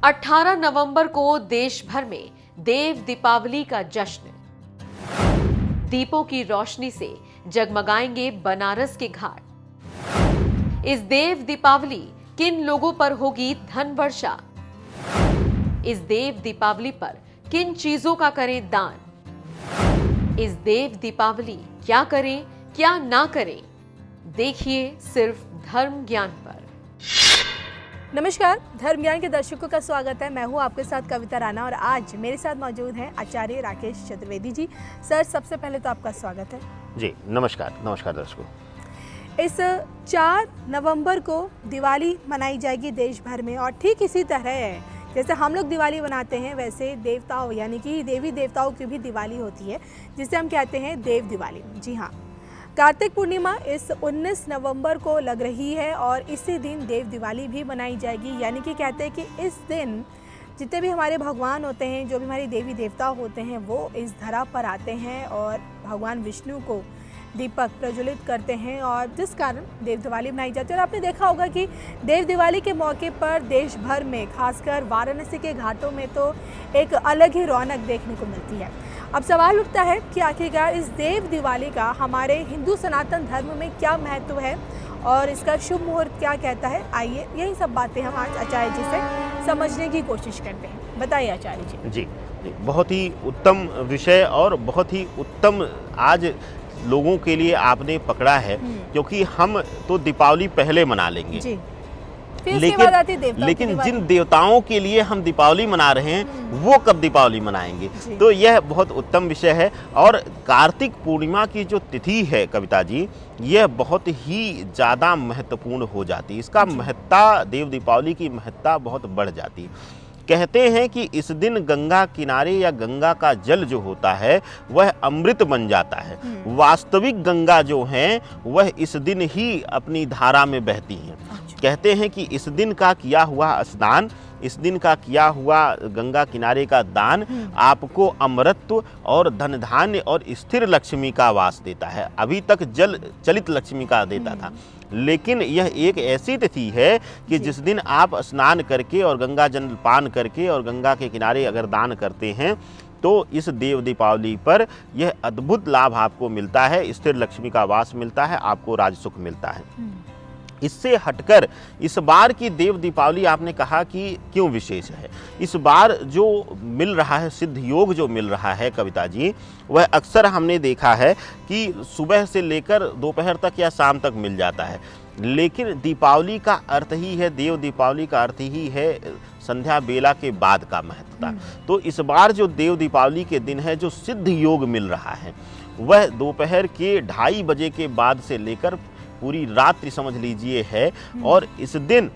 18 नवंबर को देश भर में देव दीपावली का जश्न। दीपों की रोशनी से जगमगाएंगे बनारस के घाट। इस देव दीपावली किन लोगों पर होगी धन वर्षा? इस देव दीपावली पर किन चीजों का करें दान? इस देव दीपावली क्या करें क्या ना करें, देखिए सिर्फ धर्म ज्ञान पर। नमस्कार, धर्म ज्ञान के दर्शकों का स्वागत है। मैं हूं आपके साथ कविता राणा और आज मेरे साथ मौजूद हैं आचार्य राकेश चतुर्वेदी जी। सर, सबसे पहले तो आपका स्वागत है। जी नमस्कार दर्शकों। इस 4 नवंबर को दिवाली मनाई जाएगी देश भर में और ठीक इसी तरह जैसे हम लोग दिवाली मनाते हैं वैसे देवताओं यानी कि देवी देवताओं की भी दिवाली होती है, जिसे हम कहते हैं देव दिवाली। जी हाँ, कार्तिक पूर्णिमा इस 19 नवंबर को लग रही है और इसी दिन देव दिवाली भी मनाई जाएगी। यानी कि कहते हैं कि इस दिन जितने भी हमारे भगवान होते हैं, जो भी हमारी देवी देवता होते हैं, वो इस धरा पर आते हैं और भगवान विष्णु को दीपक प्रज्वलित करते हैं और जिस कारण देव दिवाली मनाई जाती है। और आपने देखा होगा कि देव दिवाली के मौके पर देश भर में, खासकर वाराणसी के घाटों में तो एक अलग ही रौनक देखने को मिलती है। अब सवाल उठता है कि आखिरकार इस देव दिवाली का हमारे हिंदू सनातन धर्म में क्या महत्व है और इसका शुभ मुहूर्त क्या कहता है। आइए यही सब बातें हम आज आचार्य जी से समझने की कोशिश करते हैं। बताइए आचार्य जी। जी, बहुत ही उत्तम विषय और बहुत ही उत्तम आज लोगों के लिए आपने पकड़ा है, क्योंकि हम तो दीपावली पहले मना लेंगे जी। लेकिन जिन देवताओं के लिए हम दीपावली मना रहे हैं वो कब दीपावली मनाएंगे, तो यह बहुत उत्तम विषय है। और कार्तिक पूर्णिमा की जो तिथि है कविता जी, यह बहुत ही ज़्यादा महत्वपूर्ण हो जाती है। इसका महत्ता, देव दीपावली की महत्ता बहुत बढ़ जाती है। कहते हैं कि इस दिन गंगा किनारे या गंगा का जल जो होता है वह अमृत बन जाता है। वास्तविक गंगा जो है वह इस दिन ही अपनी धारा में बहती हैं। कहते हैं कि इस दिन का किया हुआ स्नान, इस दिन का किया हुआ गंगा किनारे का दान आपको अमरत्व और धन धान्य और स्थिर लक्ष्मी का वास देता है। अभी तक जल चलित लक्ष्मी का देता था, लेकिन यह एक ऐसी तिथि है कि जिस दिन आप स्नान करके और गंगा जल पान करके और गंगा के किनारे अगर दान करते हैं तो इस देव दीपावली पर यह अद्भुत लाभ आपको मिलता है। स्थिर लक्ष्मी का वास मिलता है, आपको राजसुख मिलता है। इससे हटकर इस बार की देव दीपावली आपने कहा कि क्यों विशेष है। इस बार जो मिल रहा है, सिद्ध योग जो मिल रहा है कविता जी, वह अक्सर हमने देखा है कि सुबह से लेकर दोपहर तक या शाम तक मिल जाता है। लेकिन दीपावली का अर्थ ही है, देव दीपावली का अर्थ ही है संध्या बेला के बाद का महत्वता। तो इस बार जो देव दीपावली के दिन है, जो सिद्ध योग मिल रहा है, वह दोपहर के 2:30 बजे के बाद से लेकर पूरी रात्रि समझ लीजिए है। और इस दिन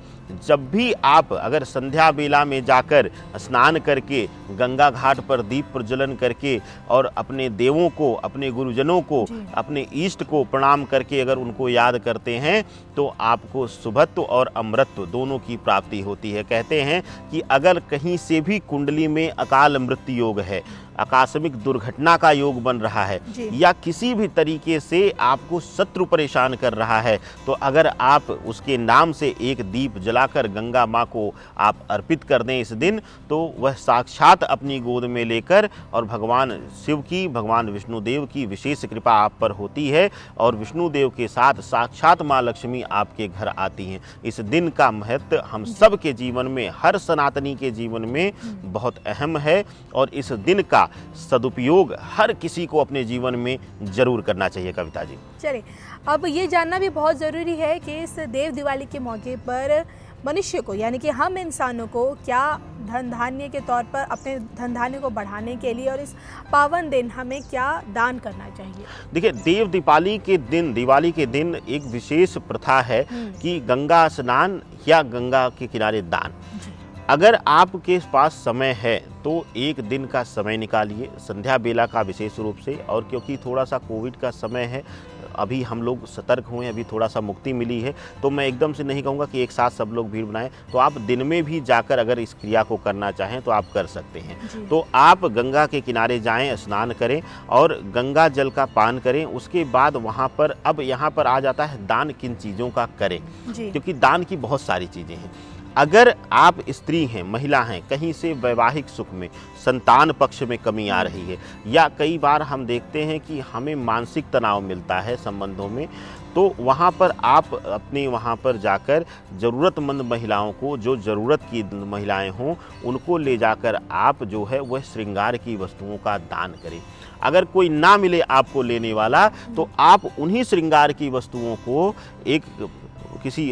जब भी आप अगर संध्या बेला में जाकर स्नान करके गंगा घाट पर दीप प्रज्वलन करके और अपने देवों को, अपने गुरुजनों को, अपने इष्ट को प्रणाम करके अगर उनको याद करते हैं तो आपको शुभत्व और अमृतत्व दोनों की प्राप्ति होती है। कहते हैं कि अगर कहीं से भी कुंडली में अकाल मृत्यु योग है, आकस्मिक दुर्घटना का योग बन रहा है, या किसी भी तरीके से आपको शत्रु परेशान कर रहा है, तो अगर आप उसके नाम से एक दीप जलाकर गंगा माँ को आप अर्पित कर दें इस दिन, तो वह साक्षात अपनी गोद में लेकर, और भगवान शिव की, भगवान विष्णुदेव की विशेष कृपा आप पर होती है और विष्णुदेव के साथ साक्षात माँ लक्ष्मी आपके घर आती हैं। इस दिन का महत्व हम सब के जीवन में, हर सनातनी के जीवन में बहुत अहम है और इस दिन का सदुपयोग हर किसी को अपने जीवन में जरूर करना चाहिए कविता जी। चलिए, अब ये जानना भी बहुत ज़रूरी है कि इस देव दिवाली के मौके पर मनुष्य को, यानी कि हम इंसानों को, क्या धन धान्य के तौर पर अपने धन धान्य को बढ़ाने के लिए और इस पावन दिन हमें क्या दान करना चाहिए। देखिए, देव दीपावली के दिन, दिवाली के दिन एक विशेष प्रथा है कि गंगा स्नान या गंगा के किनारे दान। अगर आपके पास समय है तो एक दिन का समय निकालिए संध्या बेला का विशेष रूप से। और क्योंकि थोड़ा सा कोविड का समय है, अभी हम लोग सतर्क हुए, अभी थोड़ा सा मुक्ति मिली है, तो मैं एकदम से नहीं कहूँगा कि एक साथ सब लोग भीड़ बनाएं। तो आप दिन में भी जाकर अगर इस क्रिया को करना चाहें तो आप कर सकते हैं। तो आप गंगा के किनारे जाएं, स्नान करें और गंगा जल का पान करें। उसके बाद वहाँ पर, अब यहाँ पर आ जाता है दान किन चीज़ों का करें, क्योंकि दान की बहुत सारी चीज़ें हैं। अगर आप स्त्री हैं, महिला हैं, कहीं से वैवाहिक सुख में, संतान पक्ष में कमी आ रही है, या कई बार हम देखते हैं कि हमें मानसिक तनाव मिलता है संबंधों में, तो वहाँ पर आप अपने वहाँ पर जाकर ज़रूरतमंद महिलाओं को, जो ज़रूरत की महिलाएं हों, उनको ले जाकर आप जो है वह श्रृंगार की वस्तुओं का दान करें। अगर कोई ना मिले आपको लेने वाला, तो आप उन्हीं श्रृंगार की वस्तुओं को एक किसी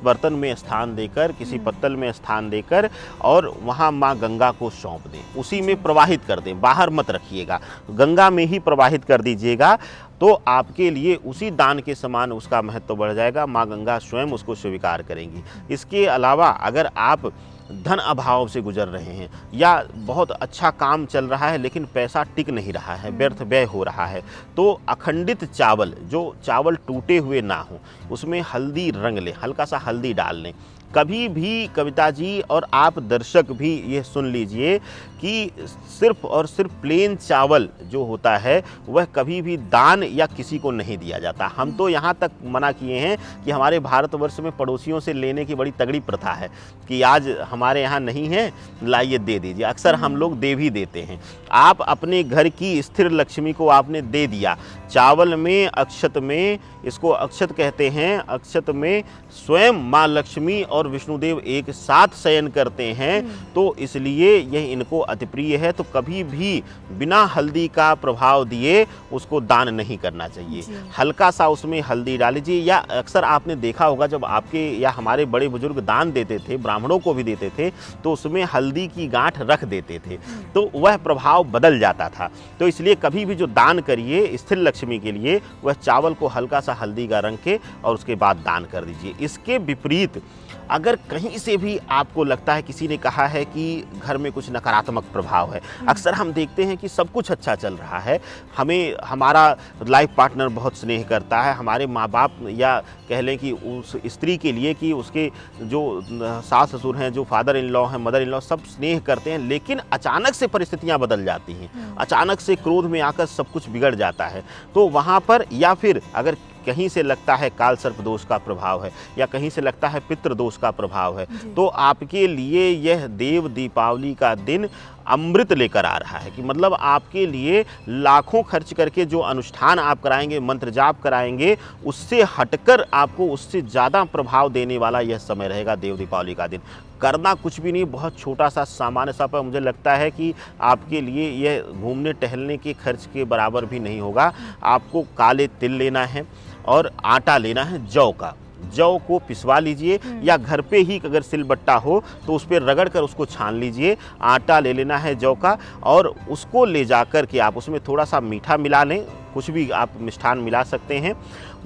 बर्तन में स्थान देकर, किसी पत्तल में स्थान देकर और वहाँ माँ गंगा को सौंप दें, उसी में प्रवाहित कर दें, बाहर मत रखिएगा, गंगा में ही प्रवाहित कर दीजिएगा। तो आपके लिए उसी दान के समान उसका महत्व बढ़ जाएगा, माँ गंगा स्वयं उसको स्वीकार करेंगी। इसके अलावा अगर आप धन अभाव से गुजर रहे हैं, या बहुत अच्छा काम चल रहा है लेकिन पैसा टिक नहीं रहा है, व्यर्थ व्यय हो रहा है, तो अखंडित चावल, जो चावल टूटे हुए ना हो, उसमें हल्दी रंग लें, हल्का सा हल्दी डाल लें। कभी भी कविता जी और आप दर्शक भी ये सुन लीजिए कि सिर्फ और सिर्फ प्लेन चावल जो होता है वह कभी भी दान या किसी को नहीं दिया जाता। हम तो यहाँ तक मना किए हैं कि हमारे भारतवर्ष में पड़ोसियों से लेने की बड़ी तगड़ी प्रथा है कि आज हमारे यहाँ नहीं है, लाइए दे दीजिए। अक्सर हम लोग दे भी देते हैं। आप अपने घर की स्थिर लक्ष्मी को आपने दे दिया, चावल में, अक्षत में, इसको अक्षत कहते हैं, अक्षत में स्वयं माँ लक्ष्मी और विष्णुदेव एक साथ शयन करते हैं, तो इसलिए यह इनको अति प्रिय है। तो कभी भी बिना हल्दी का प्रभाव दिए उसको दान नहीं करना चाहिए। हल्का सा उसमें हल्दी डाल लीजिए, या अक्सर आपने देखा होगा जब आपके या हमारे बड़े बुजुर्ग दान देते थे, ब्राह्मणों को भी देते थे, तो उसमें हल्दी की गांठ रख देते थे, तो वह प्रभाव बदल जाता था। तो इसलिए कभी भी जो दान करिए स्थिर लक्ष्मी के लिए, वह चावल को हल्का सा हल्दी का रंग के और उसके बाद दान कर दीजिए। इसके विपरीत अगर कहीं से भी आपको लगता है, किसी ने कहा है कि घर में कुछ नकारात्मक प्रभाव है, अक्सर हम देखते हैं कि सब कुछ अच्छा चल रहा है, हमें हमारा लाइफ पार्टनर बहुत स्नेह करता है, हमारे माँ बाप या कह लें कि उस स्त्री के लिए कि उसके जो सास ससुर हैं, जो फादर इन लॉ हैं, मदर इन लॉ, सब स्नेह करते हैं, लेकिन अचानक से परिस्थितियाँ बदल जाती हैं, अचानक से क्रोध में आकर सब कुछ बिगड़ जाता है। तो वहाँ पर, या फिर अगर कहीं से लगता है काल सर्प दोष का प्रभाव है, या कहीं से लगता है पितृ दोष का प्रभाव है, तो आपके लिए यह देव दीपावली का दिन अमृत लेकर आ रहा है। कि मतलब आपके लिए लाखों खर्च करके जो अनुष्ठान आप कराएंगे, मंत्र जाप कराएंगे, उससे हटकर आपको उससे ज़्यादा प्रभाव देने वाला यह समय रहेगा देव दीपावली का दिन। करना कुछ भी नहीं, बहुत छोटा सा सामान्य सा, पर मुझे लगता है कि आपके लिए यह घूमने टहलने के खर्च के बराबर भी नहीं होगा। आपको काले तिल लेना है और आटा लेना है जौ का, जौ को पिसवा लीजिए, या घर पे ही अगर सिलबट्टा हो तो उस पर रगड़ कर उसको छान लीजिए। आटा ले लेना है जौ का, और उसको ले जाकर के आप उसमें थोड़ा सा मीठा मिला लें, कुछ भी आप मिष्ठान मिला सकते हैं,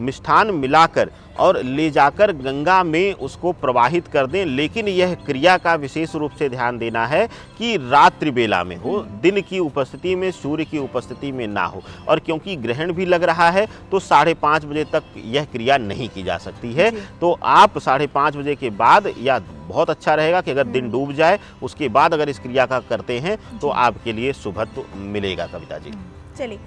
मिष्ठान मिलाकर और ले जाकर गंगा में उसको प्रवाहित कर दें। लेकिन यह क्रिया का विशेष रूप से ध्यान देना है कि रात्रि बेला में हो, दिन की उपस्थिति में, सूर्य की उपस्थिति में ना हो। और क्योंकि ग्रहण भी लग रहा है तो 5:30 बजे तक यह क्रिया नहीं की जा सकती है। तो आप 5:30 बजे के बाद, या बहुत अच्छा रहेगा कि अगर दिन डूब जाए उसके बाद अगर इस क्रिया का करते हैं तो आपके लिए शुभत्व मिलेगा। कविता जी, चलिए,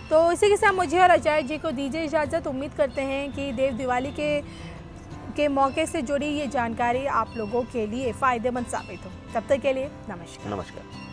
तो इसी के साथ मुझे और आचार्य जी को दीजिए इजाज़त। उम्मीद करते हैं कि देव दिवाली के मौके से जुड़ी ये जानकारी आप लोगों के लिए फ़ायदेमंद साबित हो। तब तक के लिए नमस्कार। नमस्कार।